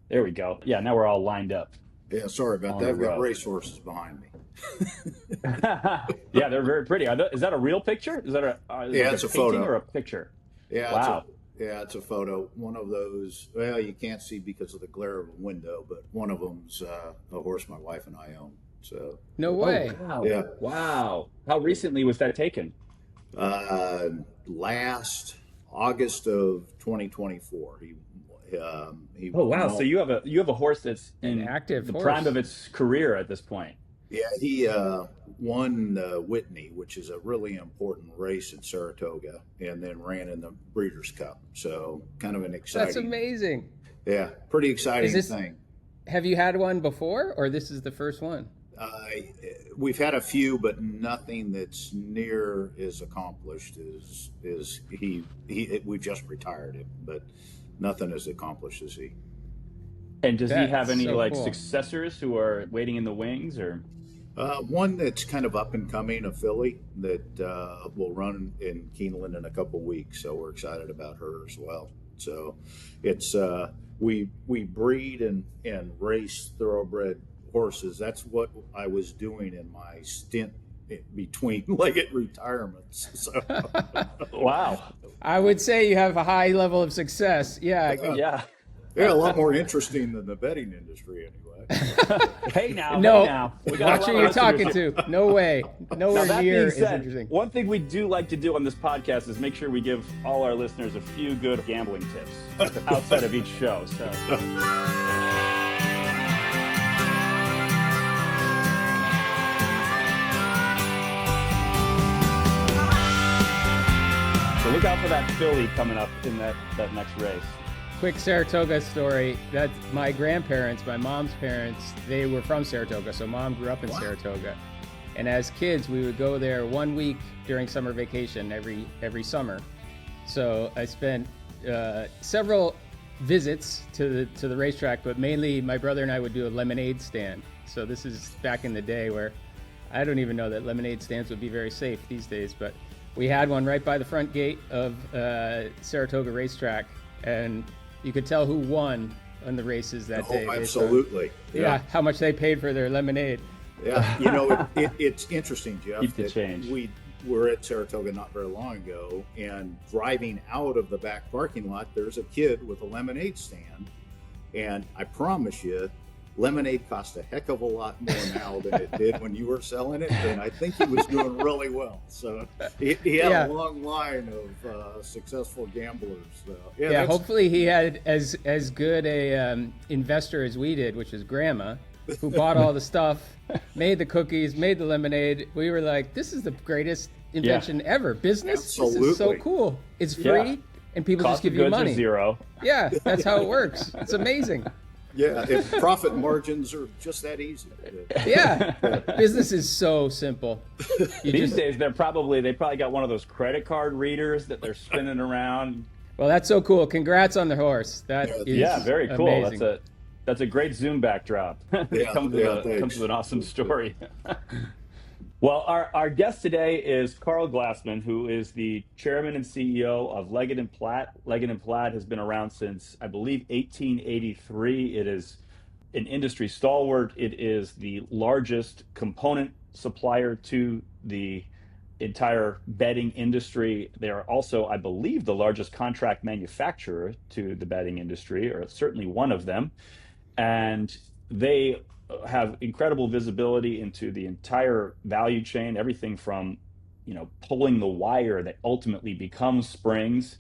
There we go. Yeah, now we're all lined up Yeah, sorry about all in that. a I've got row. racehorses behind me. Yeah, they're very pretty. Is that a real picture? Is that Yeah, like a it's a painting or photo. a picture? Yeah, it's a Wow. yeah, it's a photo. One of those. Well, you can't see because of the glare of a window, but one of them's a horse my wife and I own. So No Oh, way. wow. yeah, Wow. How recently was that taken? uh, last August of 2024, he Oh, wow. So won. you have a horse that's An in active the prime of horse. its career at this point. Yeah, he won Whitney, which is a really important race at Saratoga, and then ran in the Breeders' Cup. So kind of an That's exciting, amazing. yeah, pretty Is exciting this, thing. have you had one before, or this is the first one? Uh, we've had a few, but nothing that's near as accomplished as he. We just retired him, but nothing as accomplished as he. And does he That's have any so like cool. successors who are waiting in the wings or? One that's kind of up and coming, a filly that will run in Keeneland in a couple weeks. So we're excited about her as well. So it's we breed and race thoroughbred horses. That's what I was doing in my stint between Leggett retirements. So Wow. I would say you have a high level of success. Yeah. Yeah. yeah, a lot more interesting than the betting industry anyway. Hey No, now. We got a watch lot who of you're listeners talking here. to. No way. Now, Nowhere that near being as said, interesting. one thing we do like to do on this podcast is make sure we give all our listeners a few good gambling tips outside of each show. So look out for that filly coming up in that next race. Quick Saratoga story. That's my grandparents, my mom's parents, they were from Saratoga. So mom grew up in Saratoga. And as kids, we would go there 1 week during summer vacation every summer. So I spent several visits to the racetrack, but mainly my brother and I would do a lemonade stand. So this is back in the day where I don't even know that lemonade stands would be very safe these days, but we had one right by the front gate of Saratoga racetrack, and you could tell who won on the races that Oh, day based on absolutely. yeah how much they paid for their lemonade. Yeah, it's interesting, Jeff, Keep the that change. we were at Saratoga not very long ago, and driving out of the back parking lot, there's a kid with a lemonade stand, and I promise you, lemonade costs a heck of a lot more now than it did when you were selling it, and I think he was doing really well. So he had Yeah. a long line of successful gamblers. So, yeah, Yeah, that's hopefully he had as good a investor as we did, which is grandma, who bought all the stuff, made the cookies, made the lemonade. We were like, this is the greatest invention ever. Business, this is so absolutely. cool. It's Yeah. free, and people just Cost of give you goods are money. zero. Yeah, that's how it works. It's amazing. Yeah, if profit margins are just that easy. Yeah, business is so simple. You These just days they probably got one of those credit card readers that they're spinning around. well, that's so cool. Congrats on the horse. That Yeah, is Yeah, very cool. amazing. That's a great Zoom backdrop. It Yeah, yeah, comes thanks. with an awesome story. Well, our guest today is Karl Glassman, who is the chairman and CEO of Leggett and Platt. Leggett and Platt has been around since, I believe, 1883. It is an industry stalwart. It is the largest component supplier to the entire bedding industry. They are also, I believe, the largest contract manufacturer to the bedding industry, or certainly one of them. And they have incredible visibility into the entire value chain, everything from pulling the wire that ultimately becomes springs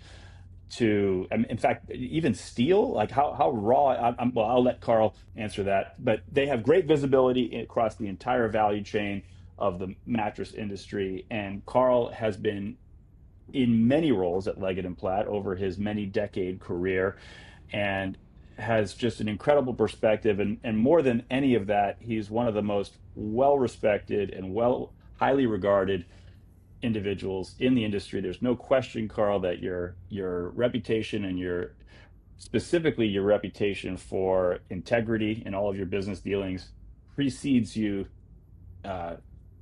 to, in fact, even steel. Like how raw. Well, I'll let Karl answer that. But they have great visibility across the entire value chain of the mattress industry. And Karl has been in many roles at Leggett and Platt over his many decade career, and has just an incredible perspective. And more than any of that, he's one of the most well respected and highly regarded individuals in the industry. There's no question, Karl, that your reputation and specifically your reputation for integrity in all of your business dealings precedes you uh,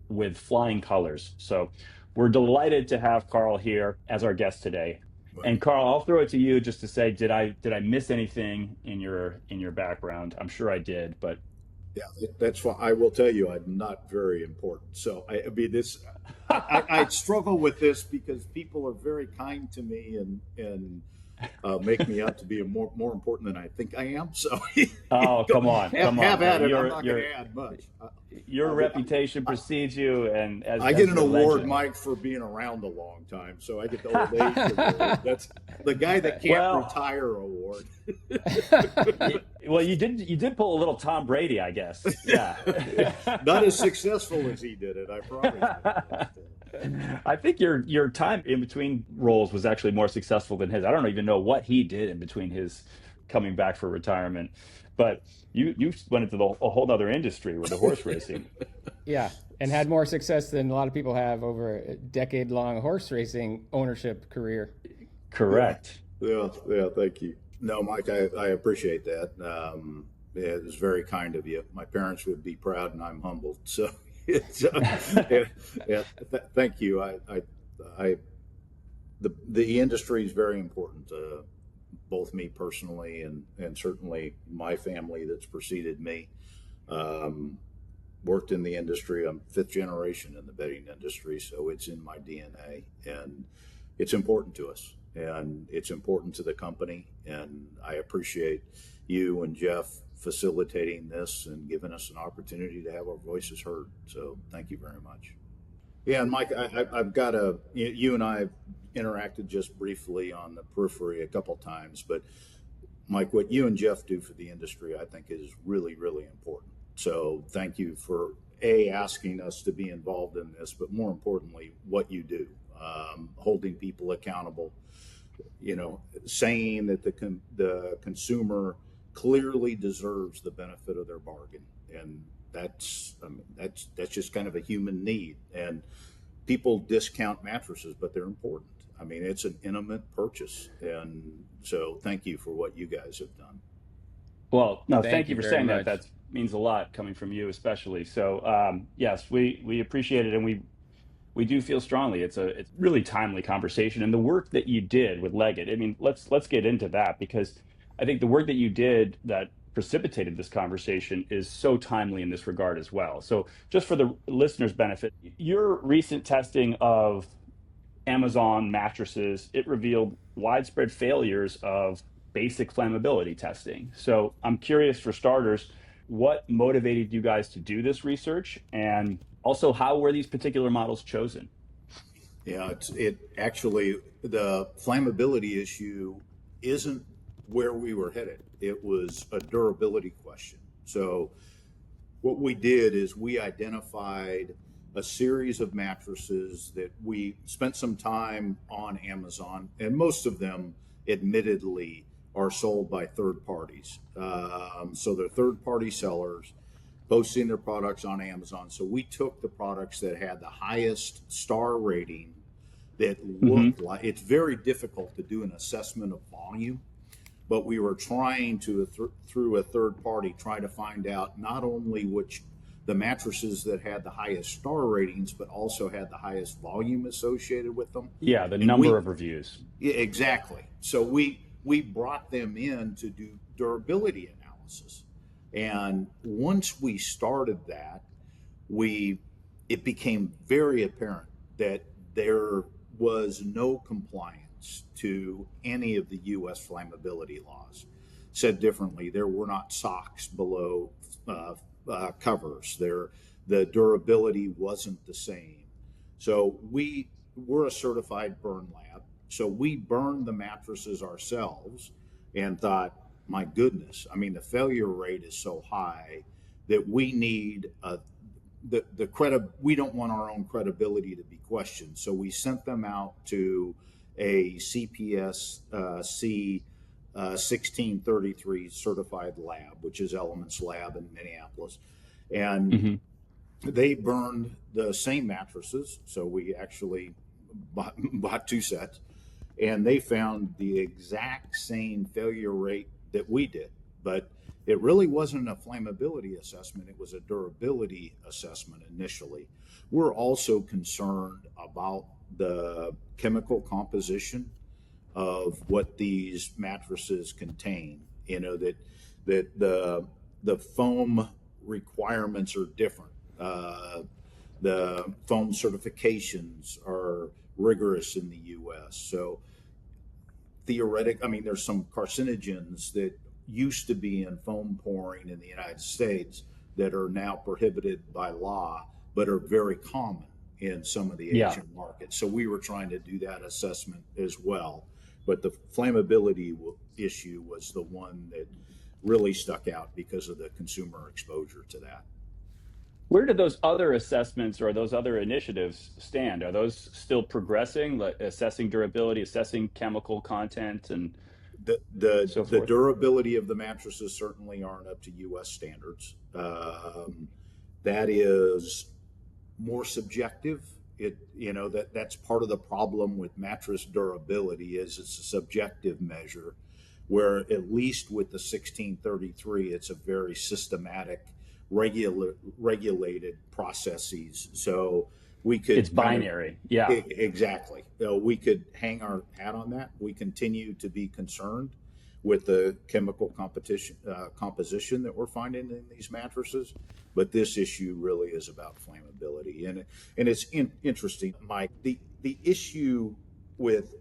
with flying colors. So we're delighted to have Karl here as our guest today. And Carl, I'll throw it to you just to say, did I miss anything in your background? I'm sure I did, but Yeah, that's why I will tell you I'm not very important. So I mean this, I struggle with this because people are very kind to me and make me out to be more important than I think I am. So oh, go, come on, come have on. No, at it. I'm not going to add much. your I, reputation I, precedes you, and I get as an your award, legend. Mike, for being around a long time. So I get the old age award. That's the guy that can't Well, retire award. well, you did pull a little Tom Brady, I guess. Yeah. Not as successful as he did it, I promise you. But, I think your time in between roles was actually more successful than his. I don't even know what he did in between his coming back for retirement, but you went into a whole other industry with the horse racing. Yeah, and had more success than a lot of people have over a decade-long horse racing ownership career. yeah, Correct. yeah. Thank you. No, Mike, I appreciate that. Yeah, it was very kind of you. My parents would be proud, and I'm humbled. So, it's, yeah, yeah thank you. I, the industry is very important to both me personally and certainly my family that's preceded me. Um, Worked in the industry. I'm fifth generation in the bedding industry, so it's in my DNA, and it's important to us, and it's important to the company. And I appreciate you and Jeff facilitating this and giving us an opportunity to have our voices heard. So thank you very much. Yeah, and Mike, I've got you and I have interacted just briefly on the periphery a couple times, but Mike, what you and Jeff do for the industry, I think is really, really important. So thank you for asking us to be involved in this, but more importantly, what you do, holding people accountable, saying that the consumer clearly deserves the benefit of their bargain. And that's just kind of a human need. And people discount mattresses, but they're important. I mean, it's an intimate purchase. And so thank you for what you guys have done. Well, no, Thank thank you you for very saying that. much. That means a lot coming from you, especially. So, yes, we appreciate it, and we do feel strongly. It's really timely conversation, and the work that you did with Leggett. I mean, let's get into that because I think the work that you did that precipitated this conversation is so timely in this regard as well. So, just for the listeners' benefit, your recent testing of Amazon mattresses, it revealed widespread failures of basic flammability testing. So I'm curious, for starters, what motivated you guys to do this research, and also how were these particular models chosen? Yeah, it actually, the flammability issue isn't where we were headed. It was a durability question. So what we did is we identified a series of mattresses that we spent some time on Amazon, and most of them, admittedly, are sold by third parties. So they're third party sellers posting their products on Amazon. So we took the products that had the highest star rating that Hmm. looked like it's very difficult to do an assessment of volume, but we were trying to through a third party try to find out not only which the mattresses that had the highest star ratings but also had the highest volume associated with them. Yeah, the And number we of reviews. Yeah, exactly. So we brought them in to do durability analysis, and once we started that, we it became very apparent that there was no compliance to any of the U.S. flammability laws. Said differently, there were not socks below covers. The durability wasn't the same. So we're a certified burn lab. So we burned the mattresses ourselves and thought, my goodness, I mean, the failure rate is so high that we need we don't want our own credibility to be questioned. So we sent them out to a CPS C 1633 certified lab, which is Elements Lab in Minneapolis, and Hmm. they burned the same mattresses. So we actually bought two sets, and they found the exact same failure rate that we did. But it really wasn't a flammability assessment, it was a durability assessment initially. We're also concerned about the chemical composition of what these mattresses contain. You know, that the foam requirements are different. The foam certifications are rigorous in the U.S. So I mean, there's some carcinogens that used to be in foam pouring in the United States that are now prohibited by law, but are very common in some of the Yeah. Asian markets. So we were trying to do that assessment as well. But the flammability issue was the one that really stuck out because of the consumer exposure to that. Where do those other assessments or those other initiatives stand? Are those still progressing, like assessing durability, assessing chemical content, and so The forth? durability of the mattresses certainly aren't up to U.S. standards. That is more subjective. That's part of the problem with mattress durability is it's a subjective measure, where at least with the 1633, it's a very systematic, regulated processes. So we It's could kind of binary. Yeah. Exactly. We could hang our hat on that. We continue to be concerned with the chemical composition that we're finding in these mattresses, but this issue really is about flammability, and it's interesting, Mike. The issue with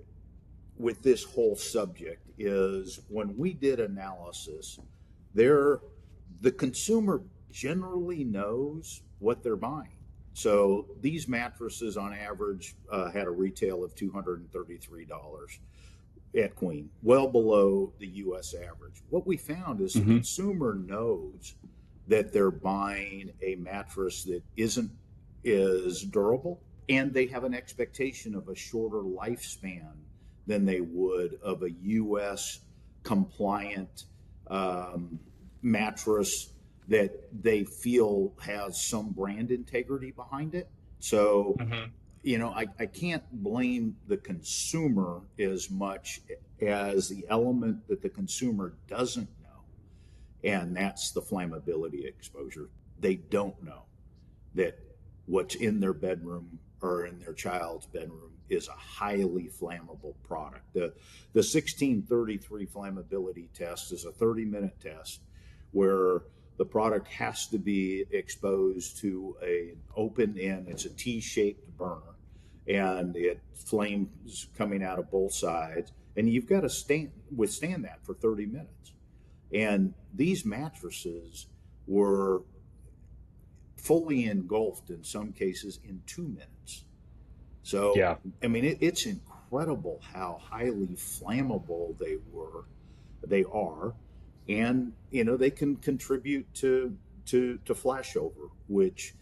this whole subject is when we did analysis, there the consumer generally knows what they're buying. So these mattresses, on average, had a retail of $233 at Queen, well below the U.S. average. What we found is the Hmm. consumer knows that they're buying a mattress that isn't as durable, and they have an expectation of a shorter lifespan than they would of a U.S. compliant mattress that they feel has some brand integrity behind it. So, Hmm. I can't blame the consumer as much as the element that the consumer doesn't know, and that's the flammability exposure. They don't know that what's in their bedroom or in their child's bedroom is a highly flammable product. The 1633 flammability test is a 30-minute test where the product has to be exposed to an open end, it's a T-shaped burner, and it flames coming out of both sides, and you've got to withstand that for 30 minutes. And these mattresses were fully engulfed in some cases in 2 minutes. So, Yeah. I mean, it's incredible how highly flammable they are, and they can contribute to flashover, which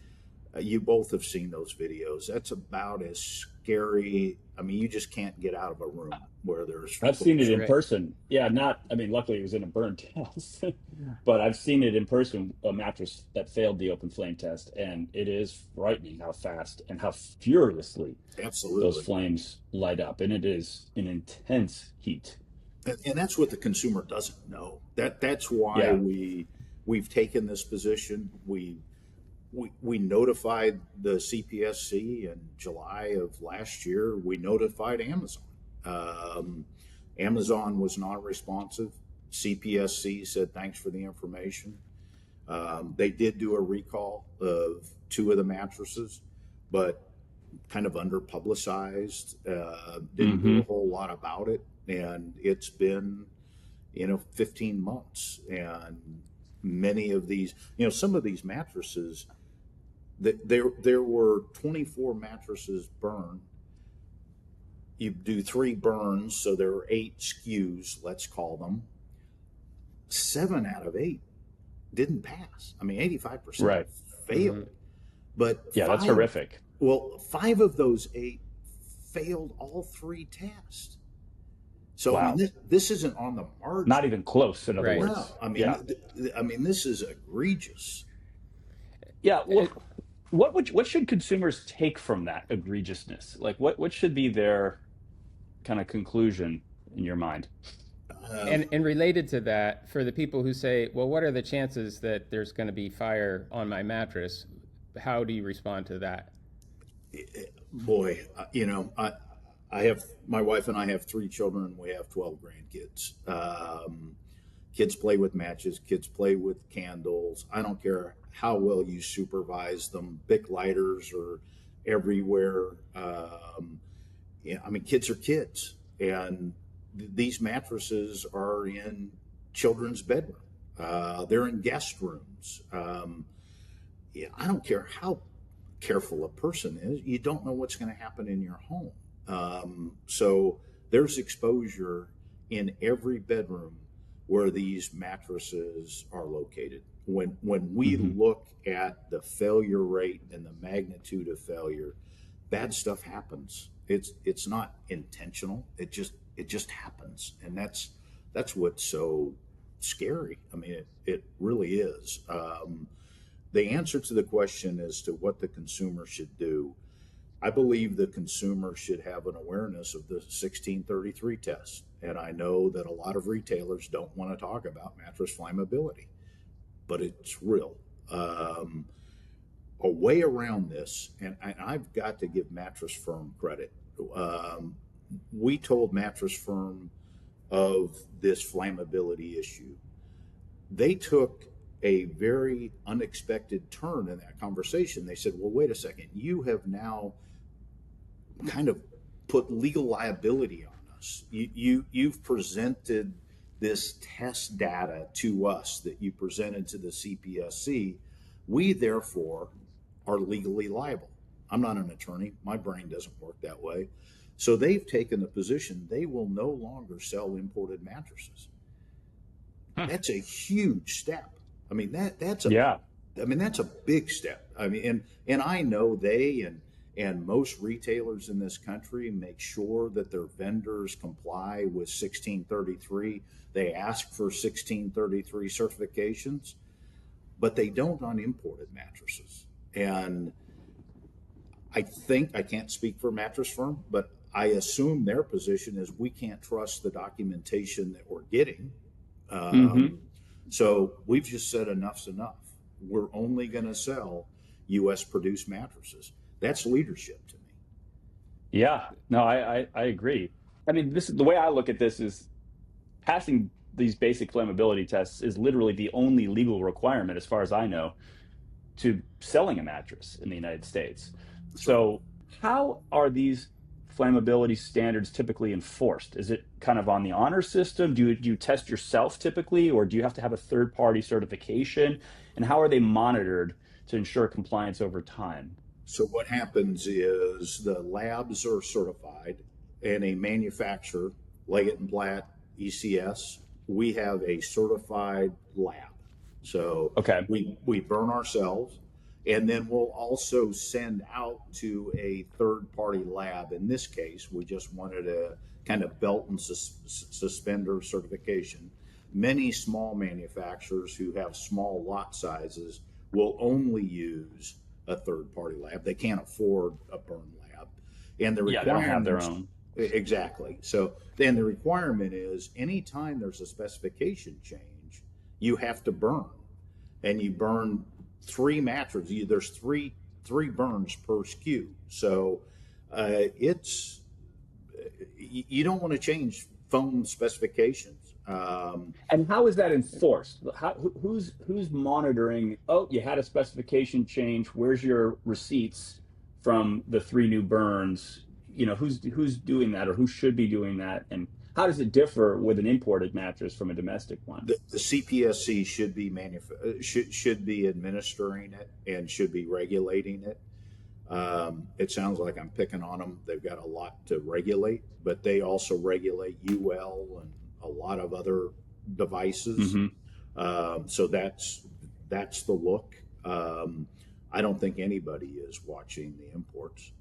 you both have seen those videos. That's about as scary. I mean, you just can't get out of a room where there's I've seen it in flashover. Right. person. Yeah, I mean, luckily it was in a burn test, but I've seen it in person, a mattress that failed the open flame test. And it is frightening how fast and how furiously those Absolutely. flames light up. And it is an intense heat. And that's what the consumer doesn't know. That's why Yeah. we've taken this position. We notified the CPSC in July of last year. We notified Amazon. Um, Amazon was non-responsive. CPSC said thanks for the information. They did do a recall of two of the mattresses, but kind of under publicized. Didn't do a Hmm. whole lot about it, and it's been 15 months, and many of these, some of these mattresses, there were 24 mattresses burned. You do 3 burns, so there were 8 SKUs, let's call them. 7 out of 8 didn't pass. I mean, 85% Right. Hmm. failed, but Yeah, that's five, horrific. well, 5 of those 8 failed all 3 tests. So, I mean, Wow. this isn't on the Not margin. even close, in other Right. No, words. I mean, Yeah. this is egregious. Yeah. Well, It, what should consumers take from that egregiousness? Like what should be their kind of conclusion in your mind? Uh, and related to that, for the people who say, well, what are the chances that there's going to be fire on my mattress? How do you respond to that? Boy, My wife and I have 3 children. We have 12 grandkids. Kids play with matches. Kids play with candles. I don't care how well you supervise them. Bic lighters are everywhere. Yeah, I mean, kids are kids, and these mattresses are in children's bedroom. They're in guest rooms. Yeah, I don't care how careful a person is. You don't know what's going to happen in your home. So there's exposure in every bedroom where these mattresses are located. When we Hmm. look at the failure rate and the magnitude of failure, bad stuff happens. It's not intentional. It just happens, and that's what's so scary. I mean, it really is. The answer to the question as to what the consumer should do, I believe the consumer should have an awareness of the 1633 test. And I know that a lot of retailers don't want to talk about mattress flammability, but it's real. A way around this, and I've got to give Mattress Firm credit. Um, we told Mattress Firm of this flammability issue. They took a very unexpected turn in that conversation. They said, well, wait a second, you have now kind of put legal liability on us. You've presented this test data to us that you presented to the CPSC. We therefore are legally liable. I'm not an attorney. My brain doesn't work that way. So they've taken the position they will no longer sell imported mattresses. Huh. That's a huge step. I mean Yeah. that's a big step. I mean, and I know they and most retailers in this country make sure that their vendors comply with 1633. They ask for 1633 certifications, but they don't on imported mattresses. And I think, I can't speak for Mattress Firm, but I assume their position is we can't trust the documentation that we're getting. Hmm. Um, so we've just said enough's enough. We're only going to sell U.S. produced mattresses. That's leadership to me. Yeah. No, I agree. I mean, this is the way I look at this is passing these basic flammability tests is literally the only legal requirement, as far as I know, to selling a mattress in the United States. That's right. So, how are these flammability standards typically enforced? Is it kind of on the honor system? Do you test yourself typically, or do you have to have a third party certification? And how are they monitored to ensure compliance over time? So what happens is the labs are certified, and a manufacturer, Leggett Platt, ECS, we have a certified lab. So Okay. we burn ourselves, and then we'll also send out to a third party lab. In this case, we just wanted a kind of belt and suspender certification. Many small manufacturers who have small lot sizes will only use a third party lab. They can't afford a burn lab. And the Yeah, they don't have their requirements, own. exactly. So then the requirement is anytime there's a specification change, you have to burn. And you burn 3 mattresses. There's three burns per SKU. So it's you don't want to change foam specifications. And how is that enforced? Who's monitoring? Oh, you had a specification change. Where's your receipts from the three new burns? Who's doing that, or who should be doing that? And how does it differ with an imported mattress from a domestic one? The CPSC should be administering it and should be regulating it. It sounds like I'm picking on them. They've got a lot to regulate, but they also regulate UL and a lot of other devices. Hmm. So that's the look. I don't think anybody is watching the imports.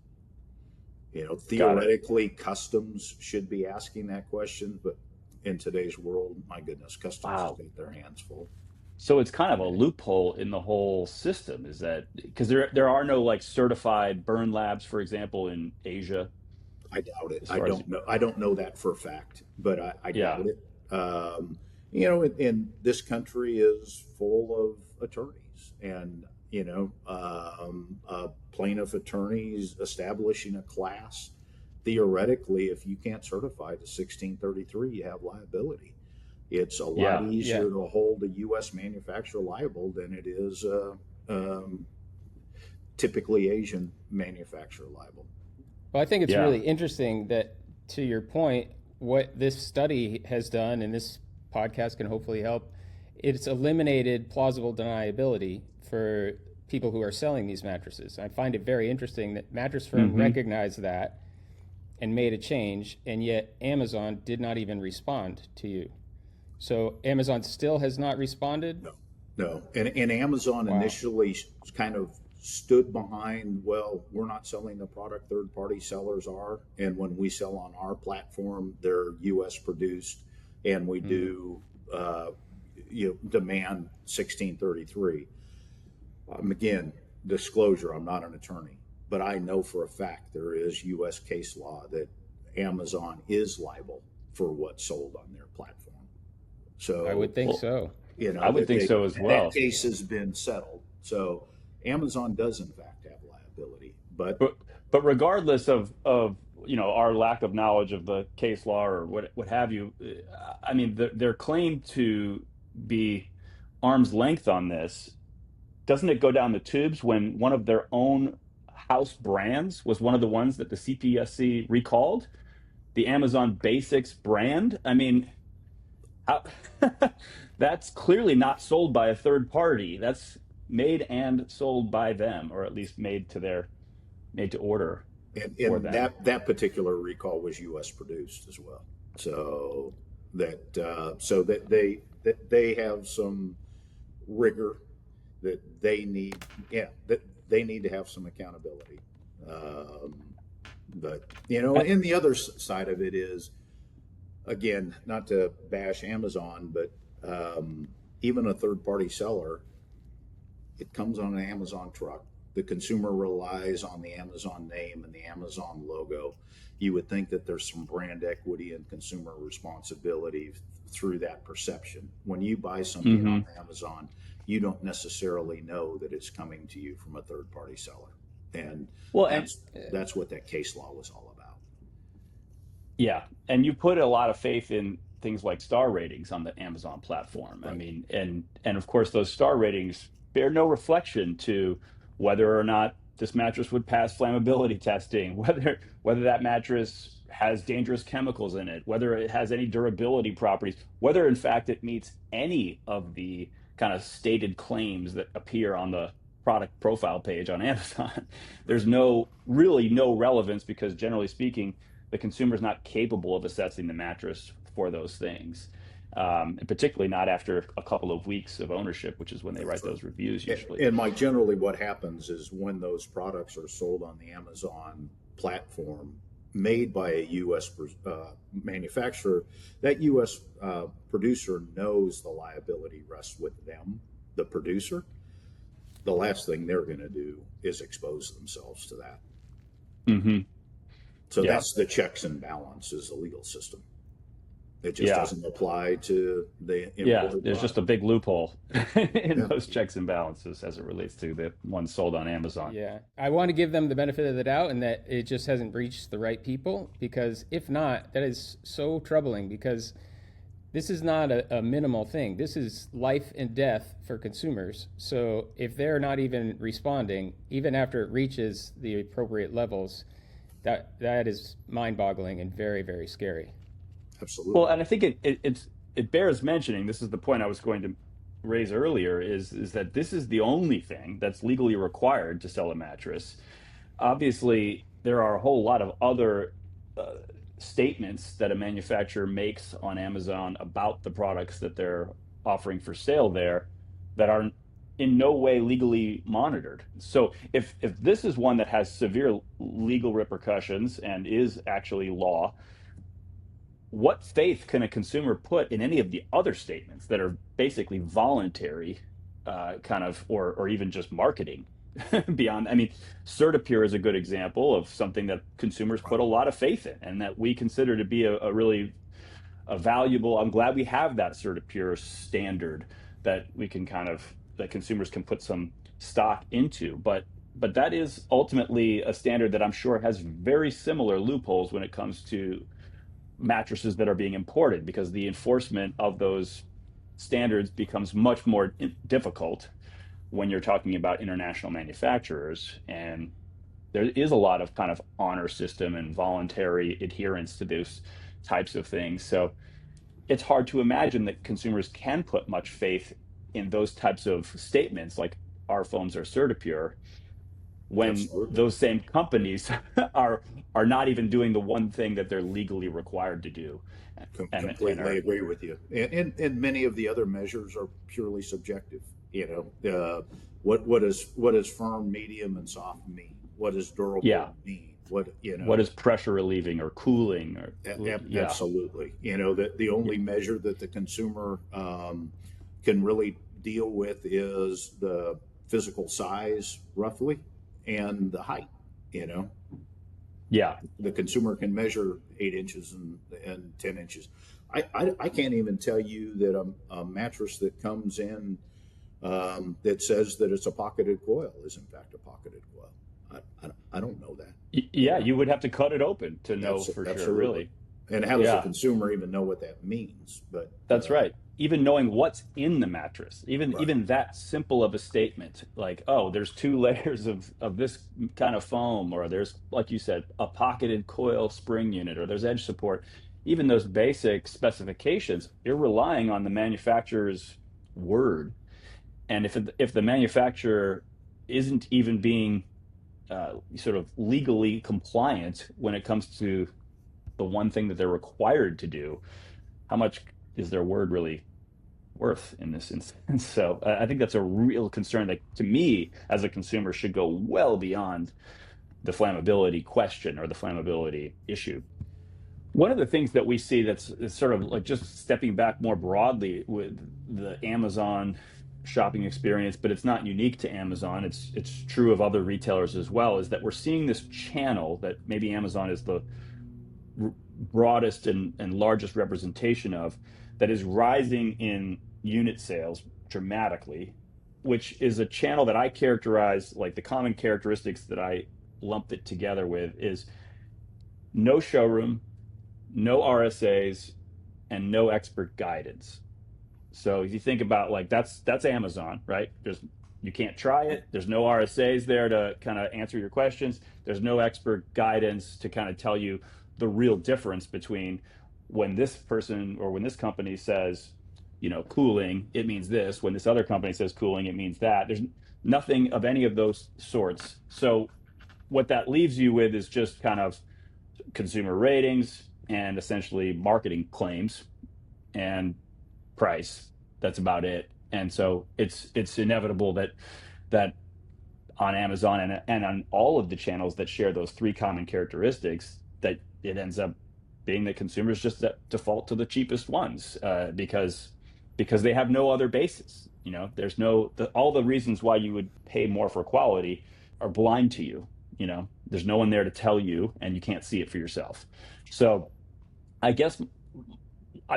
Got it. Theoretically, customs should be asking that question, but in today's world, my goodness, customs has Wow. got their hands full. So it's kind of a loophole in the whole system, is that because there are no like certified burn labs, for example, in Asia, I doubt it. as I far as don't know. I don't know that for a fact, but I yeah. doubt it. And this country is full of attorneys, and plaintiff attorneys establishing a class. theoretically, if you can't certify to 1633, you have liability. It's a lot Yeah. Yeah. easier to hold a U.S. manufacturer liable than it is um, typically Asian manufacturer liable. Well, I think it's Yeah. really interesting that, to your point, what this study has done, and this podcast can hopefully help, it's eliminated plausible deniability for people who are selling these mattresses. I find it very interesting that Mattress Firm Hmm. recognized that and made a change, and yet Amazon did not even respond to you. So Amazon still has not responded? No, no. And Amazon Wow. initially kind of stood behind, well, we're not selling the product, third party sellers are. And when we sell on our platform, they're US produced, and we Mm. do demand 1633. Again, disclosure, I'm not an attorney, but I know for a fact there is US case law that Amazon is liable for what's sold on their platform. I So would think Well, so. I would think so as that well. case has been settled. So Amazon does in fact have liability, but But regardless of our lack of knowledge of the case law or what have you, I mean their claim to be arm's length on this, doesn't it go down the tubes when one of their own house brands was one of the ones that the CPSC recalled, the Amazon Basics brand? I mean, how, that's clearly not sold by a third party. That's made and sold by them, or at least made to order for and them. that particular recall was U.S. produced as well. So that they have some rigor that they need. Yeah, that they need to have some accountability. Um, but I, and the other side of it is, again, not to bash Amazon, but even a third party seller, it comes on an Amazon truck. The consumer relies on the Amazon name and the Amazon logo. You would think that there's some brand equity and consumer responsibility through that perception. When you buy something on mhm. Amazon, you don't necessarily know that it's coming to you from a third party seller. And Well, and that's what that case law was all about. yeah, and you put a lot of faith in things like star ratings on the Amazon platform. I Right. mean, and of course those star ratings bear no reflection to whether or not this mattress would pass flammability testing, whether that mattress has dangerous chemicals in it, whether it has any durability properties, whether in fact it meets any of the kind of stated claims that appear on the product profile page on Amazon. There's Right. really no relevance because generally speaking, the consumer is not capable of assessing the mattress for those things. And particularly not after a couple of weeks of ownership, which is when they That's write right. those reviews usually. And Mike, generally what happens is when those products are sold on the Amazon platform, made by a U.S. Manufacturer, that U.S. Producer knows the liability rests with them, the producer. The last thing they're going to do is expose themselves to that. Hmm. So Yeah, that's the checks and balances, the legal system. It just yeah, doesn't apply to the yeah. imported There's just product. a big loophole in Yeah. those checks and balances as it relates to the ones sold on Amazon. Yeah, I want to give them the benefit of the doubt and that it just hasn't reached the right people, because if not, that is so troubling, because this is not a minimal thing. This is life and death for consumers. So if they're not even responding, even after it reaches the appropriate levels, that is mind-boggling and very, very scary. Well, Absolutely. and I think it bears mentioning. This is the point I was going to raise earlier. Is that this is the only thing that's legally required to sell a mattress. Obviously, there are a whole lot of other uh, statements that a manufacturer makes on Amazon about the products that they're offering for sale there that are in no way legally monitored. So if this is one that has severe legal repercussions and is actually law, what faith can a consumer put in any of the other statements that are basically voluntary, kind of, or even just marketing beyond? I mean, Certipure is a good example of something that consumers put Right. a lot of faith in and that we consider to be a really a valuable. I'm glad we have that Certipure standard that we can kind of that consumers can put some stock into. But but that is ultimately a standard that I'm sure has very similar loopholes when it comes to mattresses that are being imported, because the enforcement of those standards becomes much more difficult when you're talking about international manufacturers. And there is a lot of kind of honor system and voluntary adherence to those types of things. So it's hard to imagine that consumers can put much faith in those types of statements like our foams are Certipure when Absolutely. those same companies are are not even doing the one thing that they're legally required to do, and Completely are agree with you. And many of the other measures are purely subjective. What does firm, medium, and soft mean? What does durable yeah, mean? what is pressure relieving or cooling or yeah, Absolutely. The only measure that the consumer can really deal with is the physical size, roughly, and the height. You know, yeah, the consumer can measure 8 inches and 10 inches. I can't even tell you that a mattress that comes in that says that it's a pocketed coil is in fact a pocketed coil. I don't know that. You yeah, know, you would have to cut it open to know for sure, Absolutely. really. And how does the Yeah, consumer even know what that means? But that's right. Even knowing what's in the mattress, right, even that simple of a statement, like, oh, there's two layers of this kind of foam, or there's, like you said, a pocketed coil spring unit, or there's edge support. Even those basic specifications, you're relying on the manufacturer's word. And if the manufacturer isn't even being sort of legally compliant when it comes to the one thing that they're required to do, how much is their word really worth in this instance? So I think that's a real concern that, to me, as a consumer, should go well beyond the flammability question or the flammability issue. One of the things that we see that's is sort of like, just stepping back more broadly with the Amazon shopping experience, but it's not unique to Amazon. It's true of other retailers as well, is that we're seeing this channel that maybe Amazon is the broadest and largest representation of, that is rising in unit sales dramatically, which is a channel that I characterize, like, the common characteristics that I lumped it together with is no showroom, no RSAs, and no expert guidance. So if you think about, like, that's Amazon, right? You can't try it. There's no RSAs there to kind of answer your questions. There's no expert guidance to kind of tell you the real difference between when this person or when this company says, cooling, it means this. When this other company says cooling, it means that. There's nothing of any of those sorts. So what that leaves you with is just kind of consumer ratings and essentially marketing claims and price. That's about it. And so it's inevitable that on Amazon and on all of the channels that share those three common characteristics, that it ends up being that consumers just default to the cheapest ones, because they have no other basis. There's all the reasons why you would pay more for quality are blind to you. There's no one there to tell you, and you can't see it for yourself. So I guess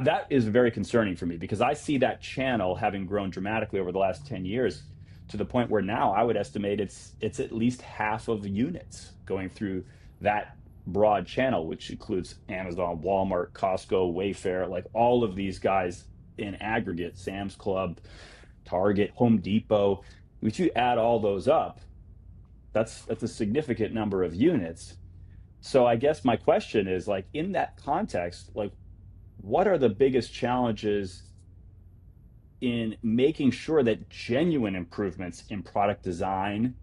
that is very concerning for me, because I see that channel having grown dramatically over the last 10 years, to the point where now I would estimate it's at least half of the units going through that broad channel, which includes Amazon, Walmart, Costco, Wayfair, like all of these guys in aggregate, Sam's Club, Target, Home Depot. If you add all those up, that's a significant number of units. So I guess my question is, like, in that context, like, what are the biggest challenges in making sure that genuine improvements in product design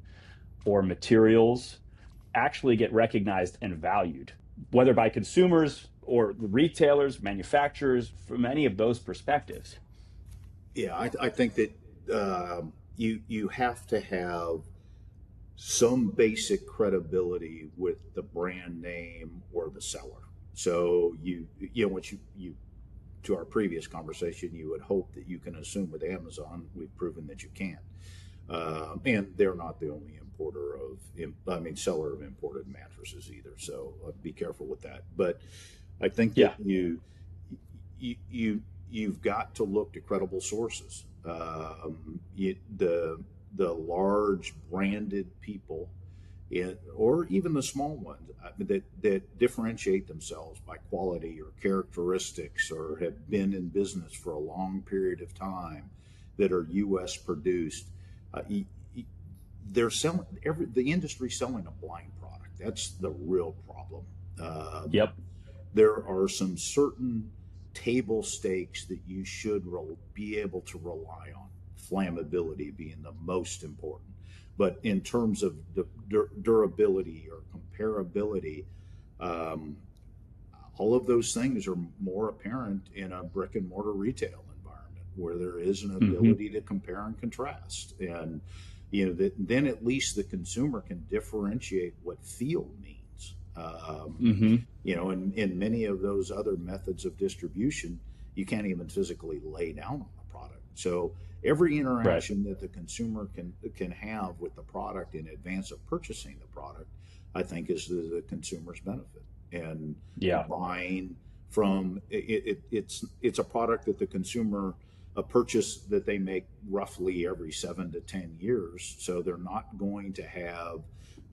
or materials actually get recognized and valued, whether by consumers or the retailers, manufacturers, from any of those perspectives? yeah, I think that you have to have some basic credibility with the brand name or the seller. So once you to our previous conversation, you would hope that you can assume with Amazon, we've proven that you can't. And they're not the only seller of imported mattresses either. So be careful with that. But I think that Yeah, you've got to look to credible sources. the large branded people, or even the small ones that differentiate themselves by quality or characteristics, or have been in business for a long period of time, that are U.S. produced. Uh, they're selling the industry selling a blind product. That's the real problem. Yep. There are some certain table stakes that you should be able to rely on, flammability being the most important. But in terms of durability or comparability, um, all of those things are more apparent in a brick and mortar retail environment where there is an Hmm. ability to compare and contrast. And then at least the consumer can differentiate what feel means. Hmm. In many of those other methods of distribution, you can't even physically lay down on the product. So every Right. interaction that the consumer can have with the product in advance of purchasing the product, I think, is to the consumer's benefit. And Yeah. buying from it's a product that the consumer, a purchase that they make roughly every 7 to 10 years, so they're not going to have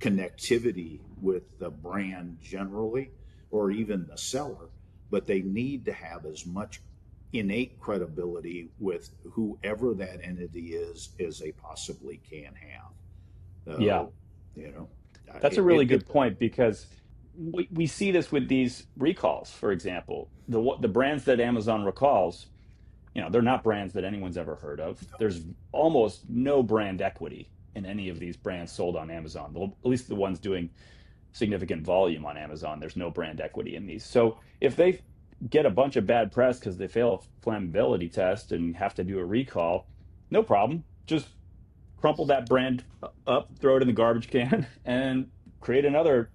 connectivity with the brand generally, or even the seller, but they need to have as much innate credibility with whoever that entity is as they possibly can have. Yeah. So, you know, That's a it, really it, it good point because we see this with these recalls, for example. The brands that Amazon recalls, they're not brands that anyone's ever heard of. There's almost no brand equity in any of these brands sold on Amazon. Well, at least the ones doing significant volume on Amazon, there's no brand equity in these. So if they get a bunch of bad press because they fail a flammability test and have to do a recall, no problem. Just crumple that brand up, throw it in the garbage can, and create another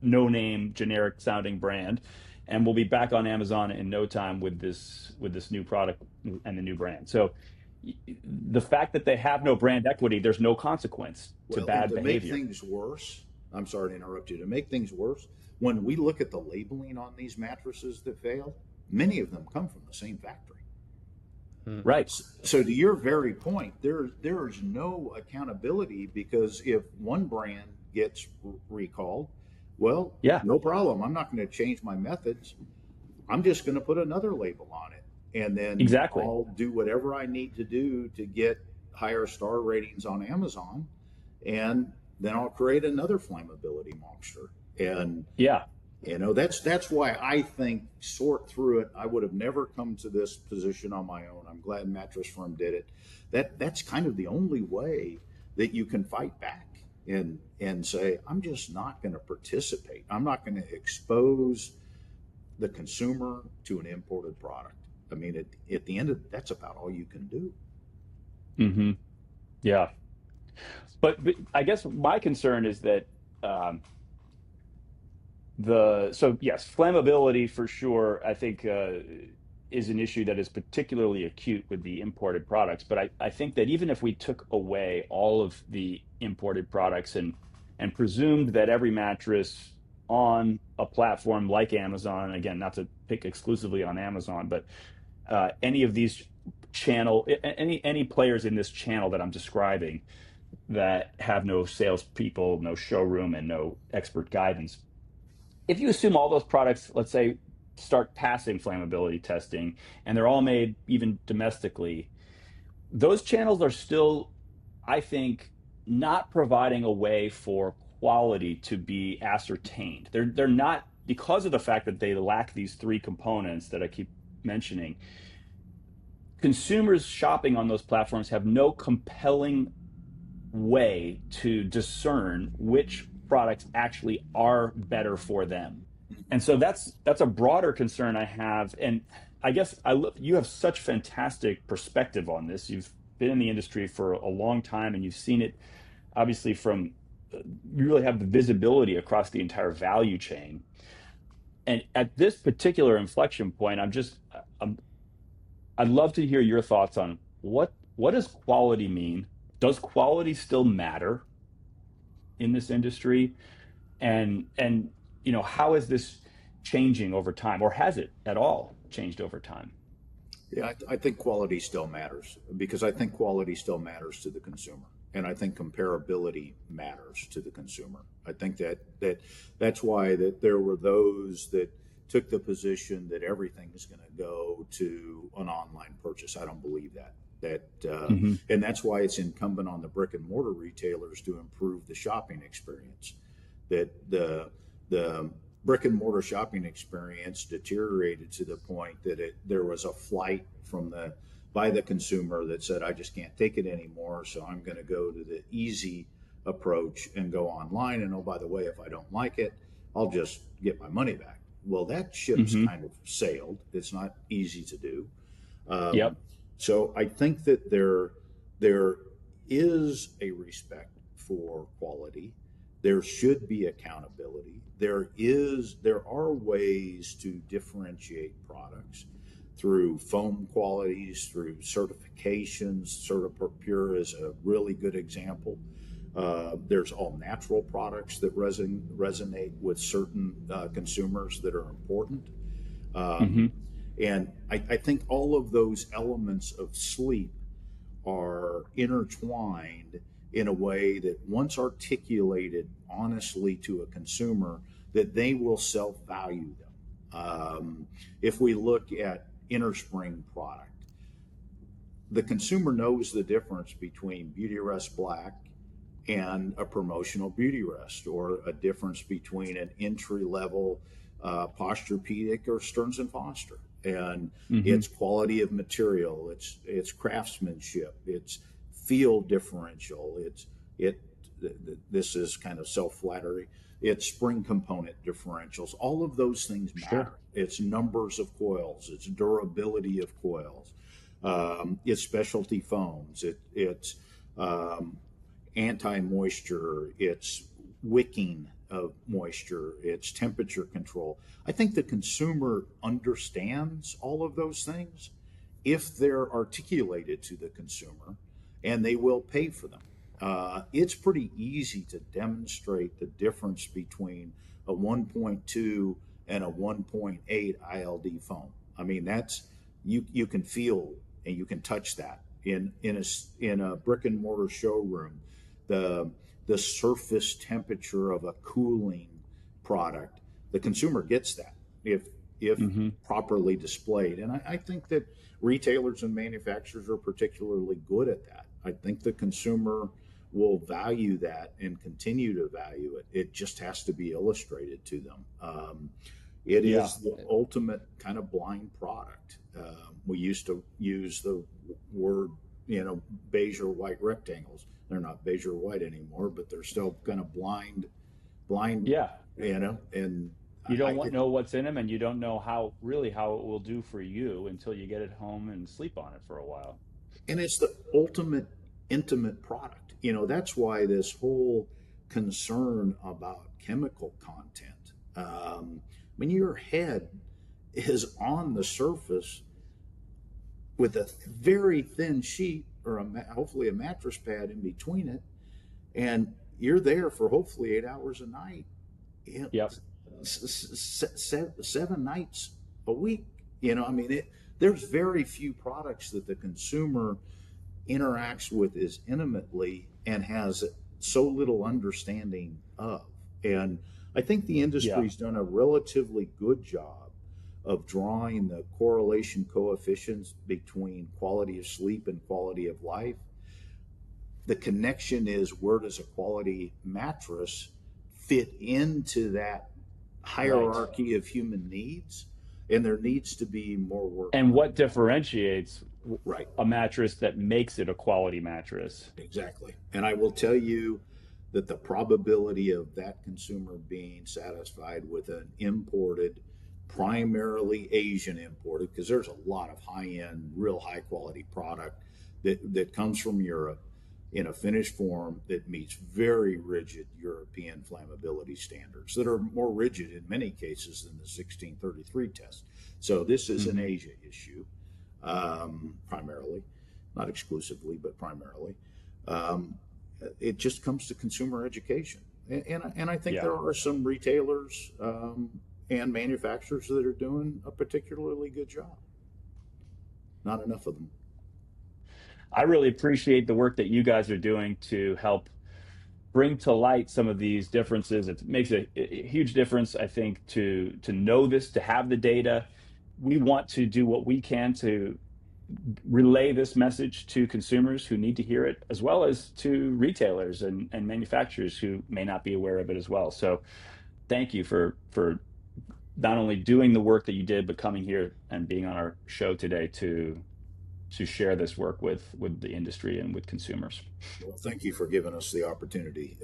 no-name generic sounding brand, and we'll be back on Amazon in no time with this new product and the new brand. So the fact that they have no brand equity, there's no consequence to Well, and bad to make behavior. things worse, I'm sorry to interrupt you. To make things worse, when we look at the labeling on these mattresses that fail, many of them come from the same factory. Hmm. Right. So to your very point, there is no accountability, because if one brand gets recalled, well, Yeah, no problem. I'm not going to change my methods. I'm just going to put another label on it, and then exactly. I'll do whatever I need to do to get higher star ratings on Amazon, and then I'll create another flammability monster. And Yeah. that's why I think, sort through it, I would have never come to this position on my own. I'm glad Mattress Firm did it. That's kind of the only way that you can fight back and say, I'm just not going to participate. I'm not going to expose the consumer to an imported product. I mean, at the end of that's about all you can do. Hmm. Yeah. But I guess my concern is that um, so yes, flammability for sure, I think is an issue that is particularly acute with the imported products. But I think that even if we took away all of the imported products and presumed that every mattress on a platform like Amazon, again, not to pick exclusively on Amazon, but any of these any players in this channel that I'm describing that have no salespeople, no showroom, and no expert guidance, if you assume all those products, let's say, start passing flammability testing and they're all made even domestically, those channels are still, I think, not providing a way for quality to be ascertained. They're not, because of the fact that they lack these three components that I keep mentioning. Consumers shopping on those platforms have no compelling way to discern which products actually are better for them. And so that's a broader concern I have. And I guess you have such fantastic perspective on this. You've been in the industry for a long time and you've seen it obviously from you really have the visibility across the entire value chain. And at this particular inflection point, I'd love to hear your thoughts on what does quality mean? Does quality still matter in this industry? And how is this changing over time, or has it at all changed over time? Yeah, I think quality still matters, because I think quality still matters to the consumer. and I think comparability matters to the consumer. I think that's why that there were those that took the position that everything is going to go to an online purchase. I don't believe that. Hmm. And that's why it's incumbent on the brick and mortar retailers to improve the shopping experience. That the brick and mortar shopping experience deteriorated to the point that there was a flight by the consumer that said, I just can't take it anymore, so I'm going to go to the easy approach and go online. And oh, by the way, if I don't like it, I'll just get my money back. Well, that ship's Hmm. kind of sailed. It's not easy to do. Yep. So I think that there is a respect for quality. There should be accountability. There are ways to differentiate products through foam qualities, through certifications. CertiPure is a really good example. There's all natural products that resonate with certain consumers that are important. Hmm. Um, and I think all of those elements of sleep are intertwined in a way that once articulated honestly to a consumer, that they will self-value them. If we look at innerspring product, the consumer knows the difference between Beautyrest Black and a promotional Beautyrest, or a difference between an entry level Posturepedic or Stearns and Foster. And Hmm. it's quality of material, it's craftsmanship, it's feel differential, it this is kind of self-flattery. It's spring component differentials. All of those things Sure. matter. It's numbers of coils, it's durability of coils, it's specialty foams, it's um, anti-moisture, it's wicking of moisture, it's temperature control. I think the consumer understands all of those things if they're articulated to the consumer, and they will pay for them. It's pretty easy to demonstrate the difference between a 1.2 and a 1.8 ILD foam. I mean, that's you can feel and you can touch that in a brick and mortar showroom. The the surface temperature of a cooling product, the consumer gets that if Hmm. properly displayed. And I think that retailers and manufacturers are particularly good at that. I think the consumer will value that and continue to value it. It just has to be illustrated to them. It Yeah. is the ultimate kind of blind product. We used to use the word, beige or white rectangles. They're not beige or white anymore, but they're still kind of blind, Yeah. and You I, don't know what's in them, and you don't know how it will do for you until you get it home and sleep on it for a while. and it's the ultimate intimate product. That's why this whole concern about chemical content. Your head is on the surface with a very thin sheet, or hopefully a mattress pad in between it, and you're there for hopefully 8 hours a night, you know, Yep. 7 nights a week. There's very few products that the consumer interacts with as intimately and has so little understanding of. And I think the Yeah. industry's done a relatively good job of drawing the correlation coefficients between quality of sleep and quality of life. The connection is, where does a quality mattress fit into that Right. hierarchy of human needs? And there needs to be more work And done. what differentiates Right. a mattress that makes it a quality mattress? Exactly. And I will tell you that the probability of that consumer being satisfied with an imported, primarily Asian imported, because there's a lot of high end, real high quality product that comes from Europe in a finished form that meets very rigid European flammability standards that are more rigid in many cases than the 1633 test. So this is an Hmm. Asia issue, primarily, not exclusively, but primarily. Um, it just comes to consumer education. And I think Yeah. there are some retailers and manufacturers that are doing a particularly good job. Not enough of them. I really appreciate the work that you guys are doing to help bring to light some of these differences. It makes a huge difference, I think, to know this, to have the data. We want to do what we can to relay this message to consumers who need to hear it, as well as to retailers and manufacturers who may not be aware of it as well. So thank you for not only doing the work that you did, but coming here and being on our show today to share this work with the industry and with consumers. Well, thank you for giving us the opportunity.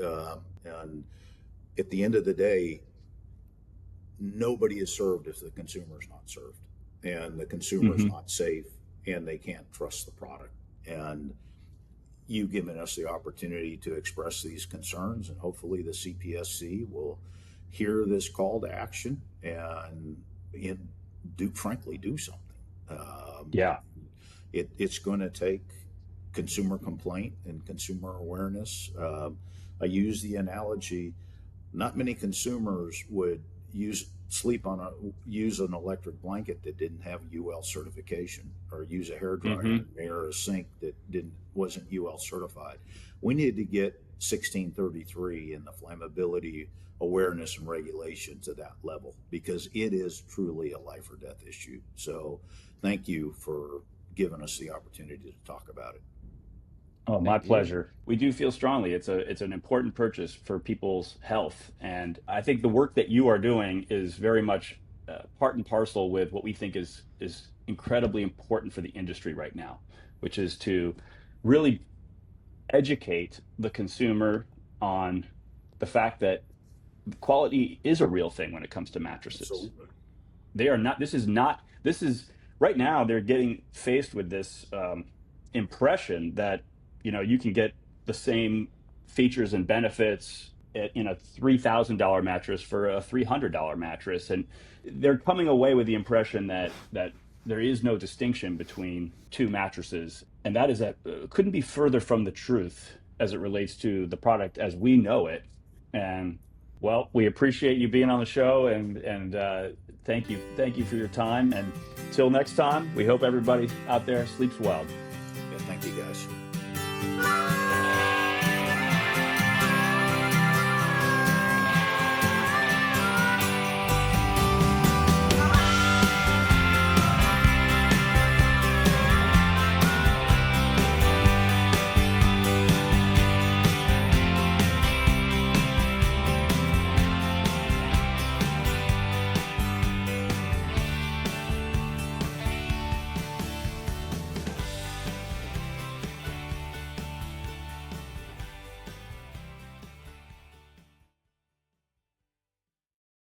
And at the end of the day, nobody is served if the consumer is not served, and the consumer is not safe, and they can't trust the product. And you've given us the opportunity to express these concerns, and hopefully the CPSC will hear this call to action and frankly do something. Yeah. It's going to take consumer complaint and consumer awareness. I use the analogy: not many consumers would use an electric blanket that didn't have UL certification, or use a hairdryer or a sink that wasn't UL certified. We need to get 1633 and the flammability awareness and regulation to that level, because it is truly a life or death issue. So thank you for giving us the opportunity to talk about it. Oh, my pleasure. We do feel strongly it's an important purchase for people's health, and I think the work that you are doing is very much part and parcel with what we think is incredibly important for the industry right now, which is to really educate the consumer on the fact that quality is a real thing when it comes to mattresses. Absolutely. They are not. This is right now. They're getting faced with this impression that you can get the same features and benefits in a $3,000 mattress for a $300 mattress, and they're coming away with the impression that there is no distinction between two mattresses, and that is couldn't be further from the truth as it relates to the product as we know it. And well, we appreciate you being on the show, and thank you for your time. And till next time, we hope everybody out there sleeps well. Yeah, thank you, guys.